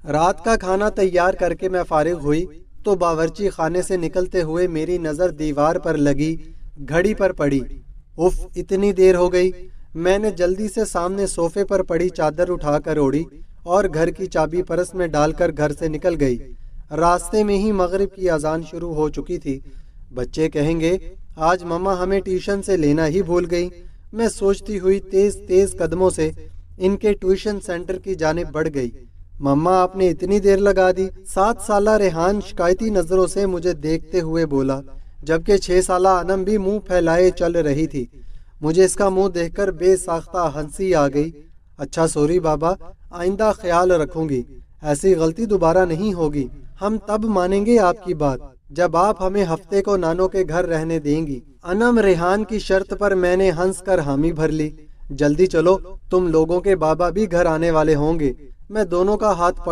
رات کا کھانا تیار کر کے میں فارغ ہوئی تو باورچی خانے سے نکلتے ہوئے میری نظر دیوار پر لگی گھڑی پر پڑی۔ اف، اتنی دیر ہو گئی۔ میں نے جلدی سے سامنے صوفے پر پڑی چادر اٹھا کر اوڑھی اور گھر کی چابی پرس میں ڈال کر گھر سے نکل گئی۔ راستے میں ہی مغرب کی اذان شروع ہو چکی تھی۔ بچے کہیں گے آج مما ہمیں ٹیوشن سے لینا ہی بھول گئی، میں سوچتی ہوئی تیز تیز قدموں سے ان کے ٹیوشن سینٹر کی جانب بڑھ گئی۔ مما آپ نے اتنی دیر لگا دی؟ 7 سالہ ریحان شکایتی نظروں سے مجھے دیکھتے ہوئے بولا، جبکہ 6 سالہ انم بھی منہ پھیلائے چل رہی تھی۔ مجھے اس کا منہ دیکھ کر بے ساختہ ہنسی آ گئی۔ اچھا سوری بابا، آئندہ خیال رکھوں گی، ایسی غلطی دوبارہ نہیں ہوگی۔ ہم تب مانیں گے آپ کی بات جب آپ ہمیں ہفتے کو نانو کے گھر رہنے دیں گی۔ انم ریحان کی شرط پر میں نے ہنس کر حامی بھر لی۔ جلدی چلو، تم لوگوں کے بابا بھی گھر آنے والے ہوں گے۔ میں دونوں کا ہاتھ